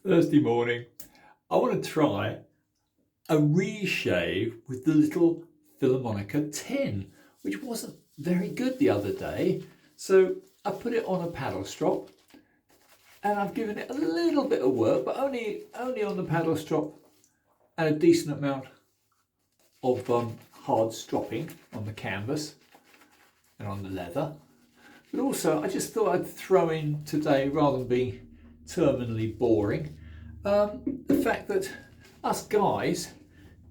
Thursday morning. I want to try a reshave with the little Philharmonica 10, which wasn't very good the other day. So I put it on a paddle strop and I've given it a little bit of work, but only on the paddle strop and a decent amount of hard stropping on the canvas and on the leather. But also I just thought I'd throw in today, rather than being terminally boring, the fact that us guys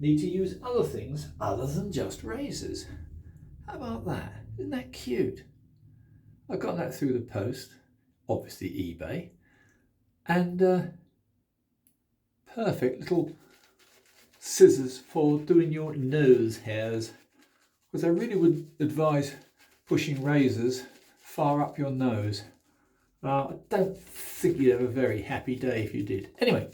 need to use other things other than just razors. How about that? Isn't that cute? I got that through the post, obviously eBay, and perfect little scissors for doing your nose hairs, because I really would advise pushing razors far up your nose. I don't think you'd have a very happy day if you did. Anyway,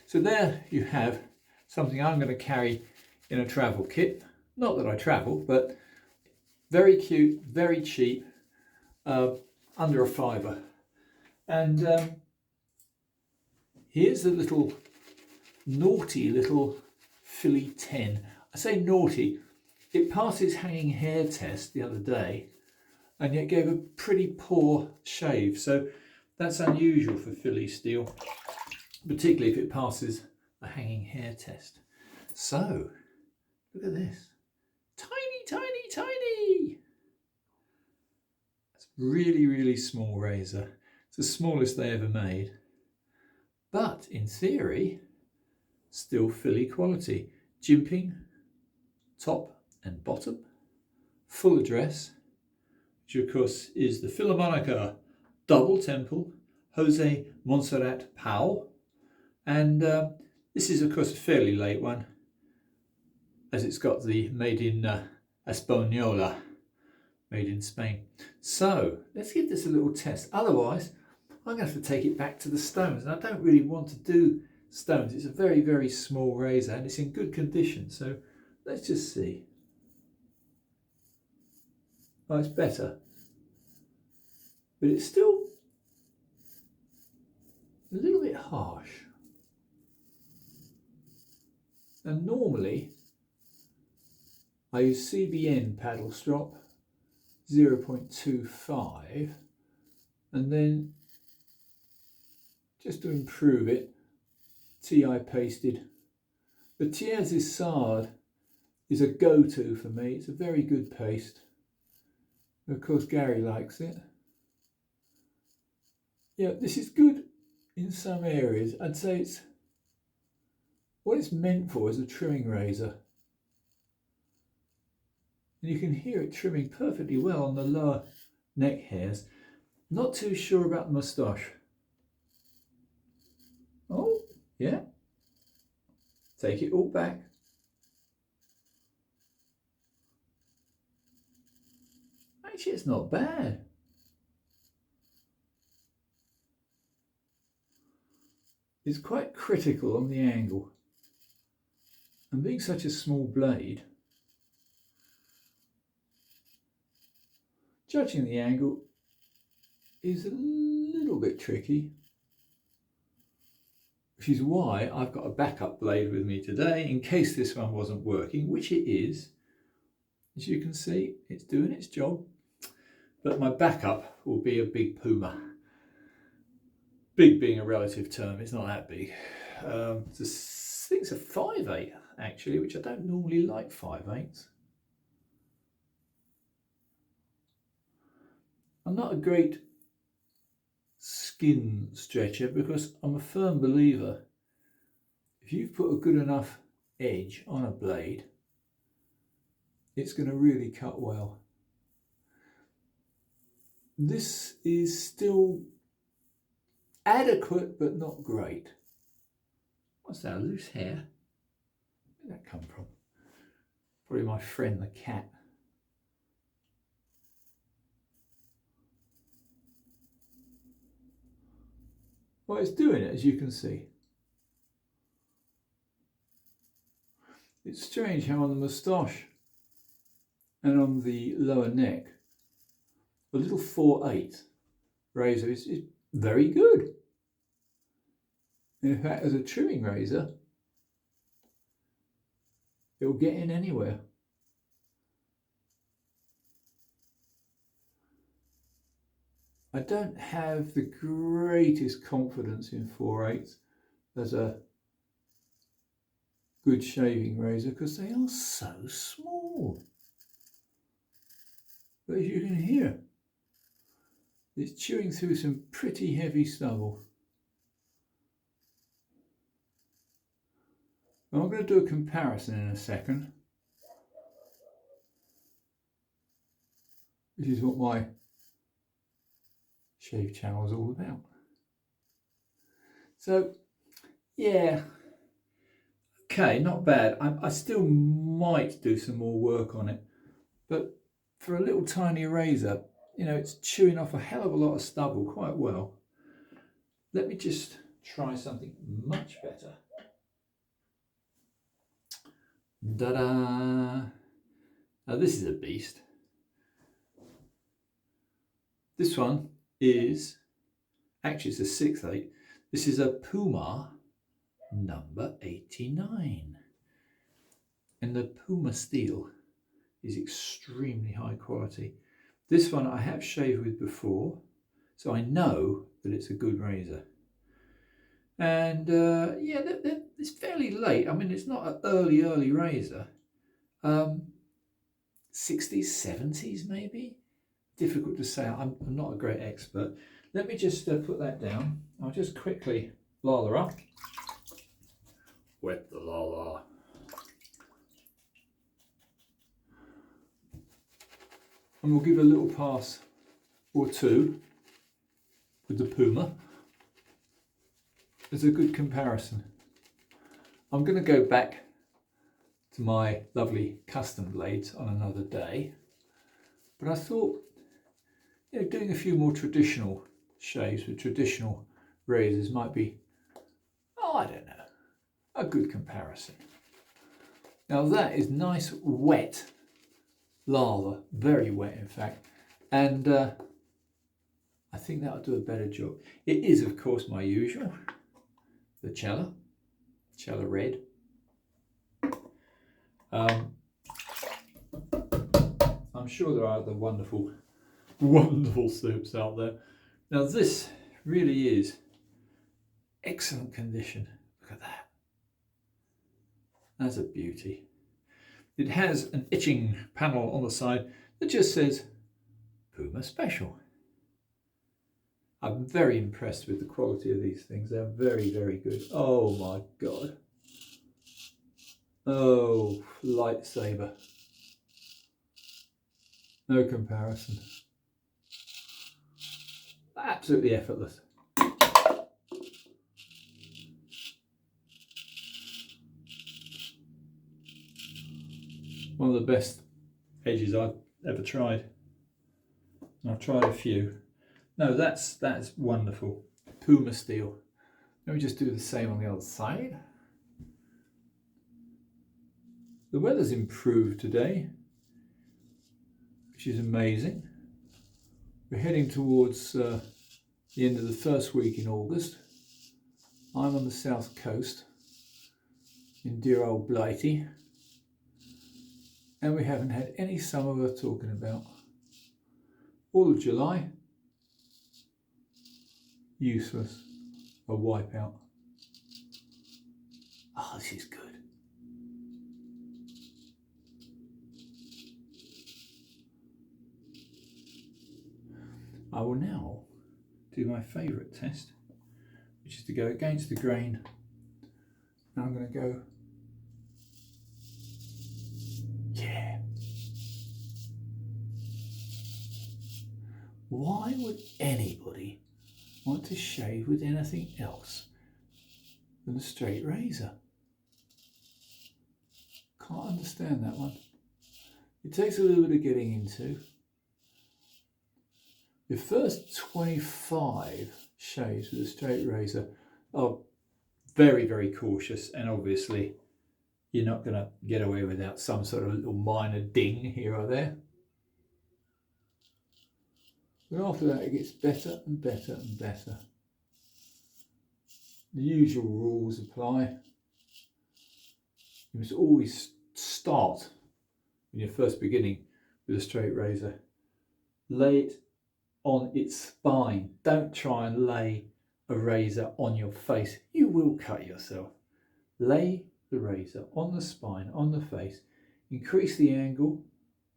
so there you have something I'm going to carry in a travel kit. Not that I travel, but very cute, very cheap, under a fiver. And here's a little naughty little Philly 10. I say naughty, it passed its hanging hair test the other day and yet gave a pretty poor shave. So that's unusual for Philly steel, particularly if it passes a hanging hair test. So look at this. Tiny, tiny, tiny. It's really, really small razor. It's the smallest they ever made. But in theory, still Philly quality. Jimping, top and bottom. Full address, which of course is the Philharmonica Double Temple, Jose Montserrat Powell. And this is of course a fairly late one, as it's got the made in Española, made in Spain. So let's give this a little test. Otherwise, I'm going to have to take it back to the stones. And I don't really want to do stones. It's a very, very small razor and it's in good condition. So let's just see. Oh, it's better. But it's still a little bit harsh. And normally I use CBN paddle strop 0.25, and then just to improve it, TI pasted. The Thiers Sard is a go-to for me. It's a very good paste. Of course Gary likes it. Yeah, this is good in some areas. I'd say it's what it's meant for is a trimming razor. And you can hear it trimming perfectly well on the lower neck hairs. Not too sure about the moustache. Oh, yeah. Take it all back. Actually, it's not bad. It's quite critical on the angle. And being such a small blade, judging the angle is a little bit tricky, which is why I've got a backup blade with me today in case this one wasn't working, which it is. As you can see, it's doing its job, but my backup will be a big Puma. Big being a relative term, it's not that big. I think it's a 5/8 actually, which I don't normally like 5/8. I'm not a great skin stretcher because I'm a firm believer if you've put a good enough edge on a blade, it's going to really cut well. This is still adequate but not great. What's that, a loose hair? Where did that come from? Probably my friend the cat. Well, it's doing it, as you can see. It's strange how on the moustache and on the lower neck, a little 4/8 razor is very good. In fact, as a trimming razor, it will get in anywhere. I don't have the greatest confidence in 4/8 as a good shaving razor because they are so small. But as you can hear, it's chewing through some pretty heavy stubble. I'm going to do a comparison in a second. This is what my shave channel is all about. So, yeah, okay, not bad. I still might do some more work on it, but for a little tiny razor, you know, it's chewing off a hell of a lot of stubble quite well. Let me just try something much better. Ta-da! Now this is a beast. This one is, actually it's a 6/8. This is a Puma number 89. And the Puma steel is extremely high quality. This one I have shaved with before, so I know that it's a good razor. And yeah, it's fairly late. I mean, it's not an early razor. 60s, 70s maybe? Difficult to say. I'm not a great expert. Let me just put that down. I'll just quickly lather up. Wet the lather. And we'll give a little pass or two with the Puma as a good comparison. I'm going to go back to my lovely custom blades on another day, but I thought, you know, doing a few more traditional shaves with traditional razors might be, oh, I don't know, a good comparison. Now that is nice wet lather, very wet in fact, and I think that'll do a better job. It is of course my usual, the Cella Red. I'm sure there are other wonderful soups out there. Now this really is excellent condition. Look at that. That's a beauty. It has an etching panel on the side that just says Puma Special. I'm very impressed with the quality of these things. They're very, very good. Oh my God. Oh, lightsaber. No comparison. Absolutely effortless. One of the best edges I've ever tried. I've tried a few. No, that's wonderful. Puma steel. Let me just do the same on the other side. The weather's improved today, which is amazing. We're heading towards the end of the first week in August. I'm on the south coast in dear old Blighty, and we haven't had any summer worth talking about. All of July, useless, a wipeout. Oh, this is good. I will now do my favourite test, which is to go against the grain. And I'm going to go, yeah. Why would anybody want to shave with anything else than a straight razor? Can't understand that one. It takes a little bit of getting into. The first 25 shaves with a straight razor are very, very cautious, and obviously you're not going to get away without some sort of little minor ding here or there. But after that it gets better and better and better. the usual rules apply. You must always start when you're first beginning with a straight razor. Lay it on its spine. Don't try and lay a razor on your face. You will cut yourself. Lay the razor on the spine, on the face. Increase the angle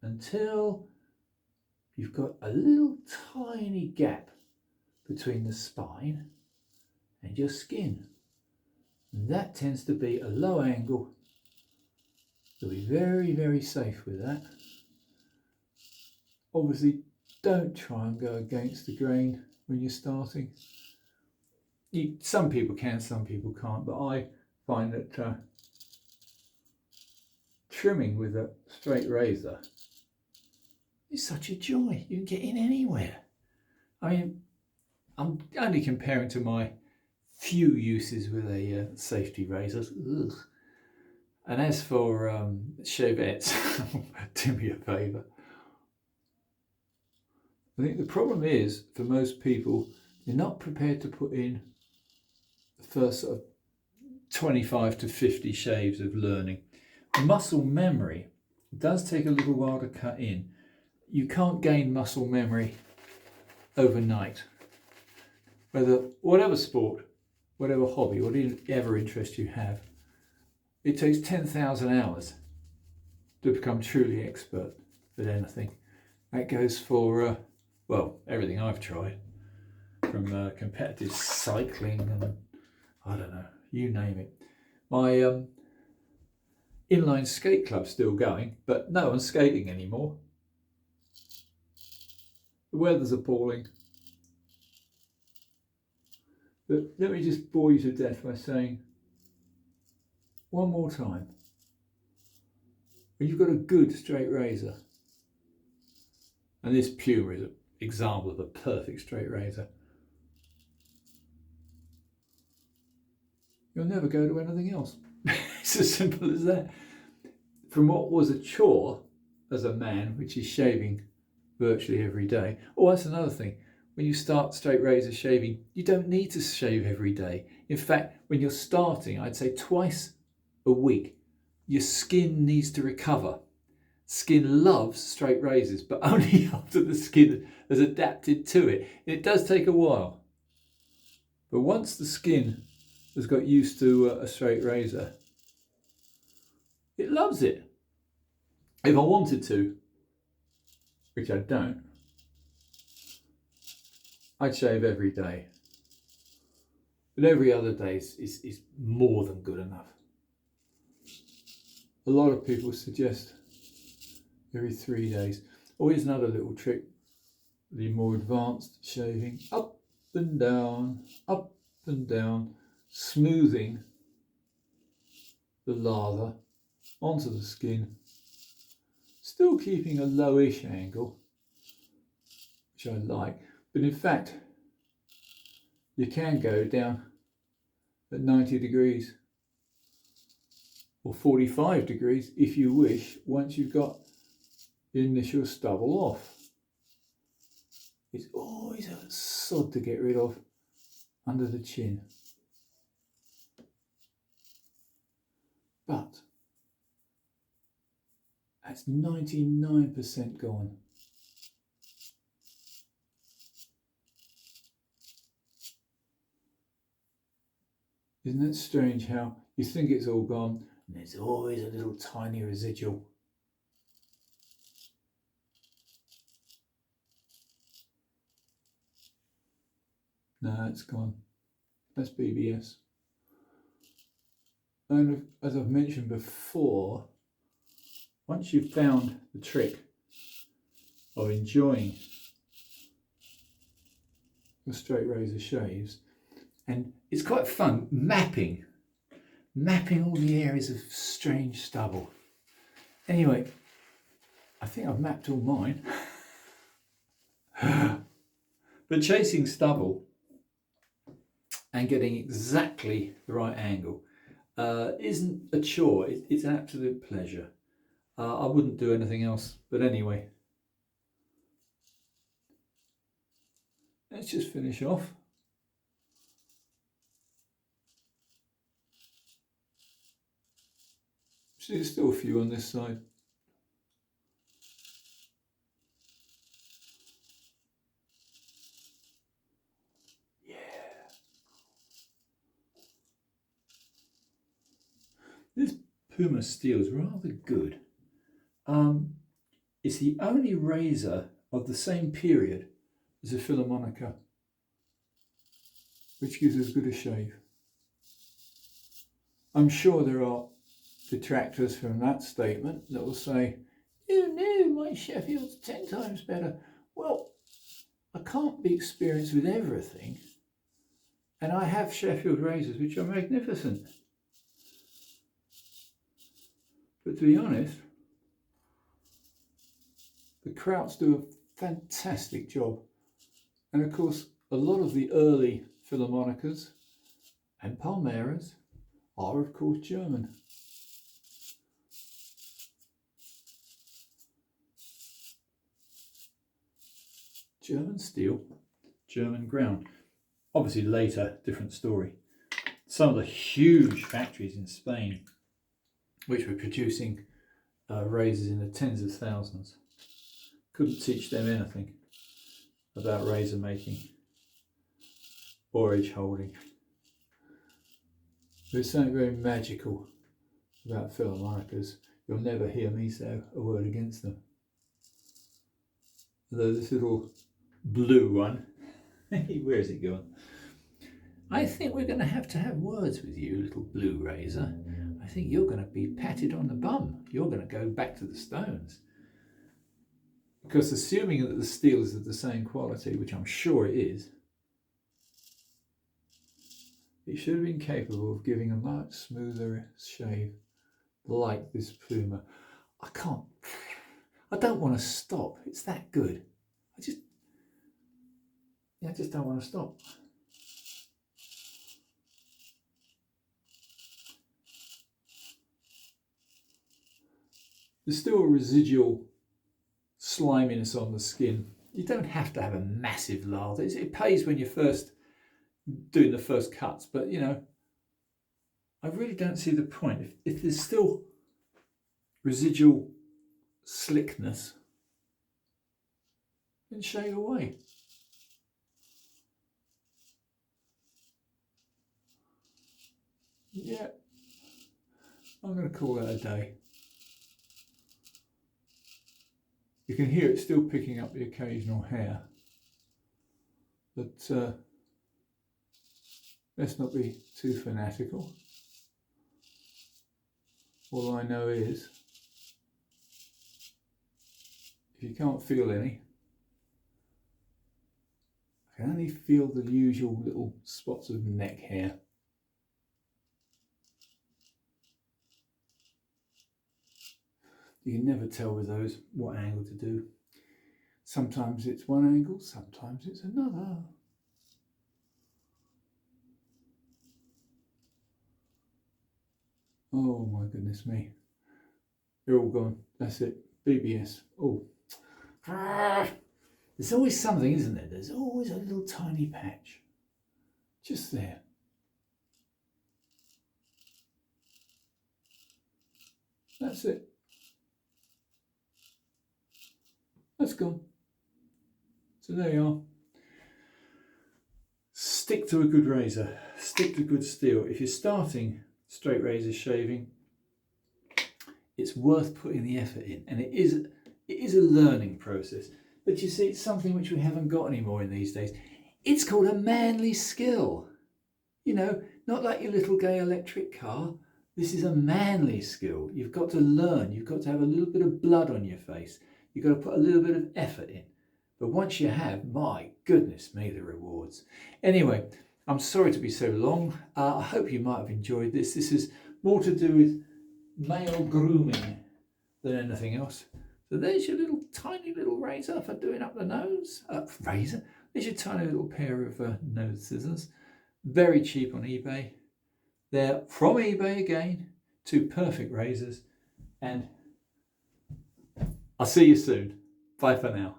until you've got a little tiny gap between the spine and your skin. And that tends to be a low angle. You'll be very, very safe with that. Obviously, don't try and go against the grain when you're starting. Some people can, some people can't, but I find that trimming with a straight razor is such a joy. You can get in anywhere. I mean, I'm only comparing to my few uses with a safety razor. Ugh. And as for shavettes, do me a favour. I think the problem is, for most people, they're not prepared to put in the first sort of 25 to 50 shaves of learning. Muscle memory does take a little while to cut in. You can't gain muscle memory overnight. Whatever sport, whatever hobby, whatever interest you have, it takes 10,000 hours to become truly expert at anything. That goes for, well, everything I've tried, from competitive cycling and I don't know, you name it. My inline skate club's still going, but no one's skating anymore. The weather's appalling. But let me just bore you to death by saying one more time. When you've got a good straight razor, and this Puma is an example of a perfect straight razor, you'll never go to anything else. It's as simple as that. From what was a chore as a man, which is shaving virtually every day. Oh, that's another thing. When you start straight razor shaving, you don't need to shave every day. In fact, when you're starting, I'd say twice a week, your skin needs to recover. Skin loves straight razors, but only after the skin has adapted to it. It does take a while. But once the skin has got used to a straight razor, it loves it. If I wanted to, which I don't, I'd shave every day. But every other day is more than good enough. A lot of people suggest every 3 days. Oh, here's another little trick. The more advanced shaving. Up and down, smoothing the lather onto the skin. Still keeping a lowish angle, which I like. But in fact, you can go down at 90 degrees or 45 degrees if you wish, once you've got the initial stubble off. It's always a sod to get rid of under the chin. But that's 99% gone. Isn't that strange how you think it's all gone and there's always a little tiny residual? No, it's gone. That's BBS. And as I've mentioned before, once you've found the trick of enjoying your straight razor shaves, and it's quite fun mapping all the areas of strange stubble. Anyway, I think I've mapped all mine. But chasing stubble and getting exactly the right angle isn't a chore, it's an absolute pleasure. I wouldn't do anything else, but anyway. Let's just finish off. See, there's still a few on this side. Yeah. This Puma steel is rather good. It's the only razor of the same period as a Philharmonica, which gives as good a shave. I'm sure there are detractors from that statement that will say, oh no, my Sheffield's 10 times better. Well, I can't be experienced with everything, and I have Sheffield razors which are magnificent. But to be honest, the Krauts do a fantastic job. And of course, a lot of the early Philharmonicas and Palmeras are of course German. German steel, German ground. Obviously later, different story. Some of the huge factories in Spain which were producing razors in the tens of thousands couldn't teach them anything about razor making or edge holding. There's something very magical about Philharmonicas. You'll never hear me say a word against them. Although this little blue one, where is it going? I think we're going to have words with you, little blue razor. I think you're going to be patted on the bum. You're going to go back to the Stones. Because assuming that the steel is of the same quality, which I'm sure it is, it should have been capable of giving a much smoother shave like this Puma. I don't want to stop. It's that good. I just don't want to stop. There's still a residual sliminess on the skin. You don't have to have a massive lather. It pays when you're first doing the first cuts, but you know, I really don't see the point. If there's still residual slickness, then shave away. Yeah, I'm going to call that a day. You can hear it still picking up the occasional hair, but let's not be too fanatical. All I know is, if you can't feel any, I can only feel the usual little spots of neck hair. You can never tell with those what angle to do. Sometimes it's one angle, sometimes it's another. Oh my goodness me. They're all gone. That's it. BBS. Oh. There's always something, isn't there? There's always a little tiny patch. Just there. That's it. That's gone. So there you are. Stick to a good razor. Stick to good steel. If you're starting straight razor shaving, it's worth putting the effort in, and it is a learning process. But you see, it's something which we haven't got anymore in these days. It's called a manly skill. You know, not like your little gay electric car. This is a manly skill. You've got to learn. You've got to have a little bit of blood on your face. You've got to put a little bit of effort in. But once you have, my goodness me, the rewards. Anyway, I'm sorry to be so long. I hope you might have enjoyed this. This is more to do with male grooming than anything else. So there's your little tiny little razor for doing up the nose. Razor? There's your tiny little pair of nose scissors. Very cheap on eBay. They're from eBay again. 2 perfect razors. And I'll see you soon. Bye for now.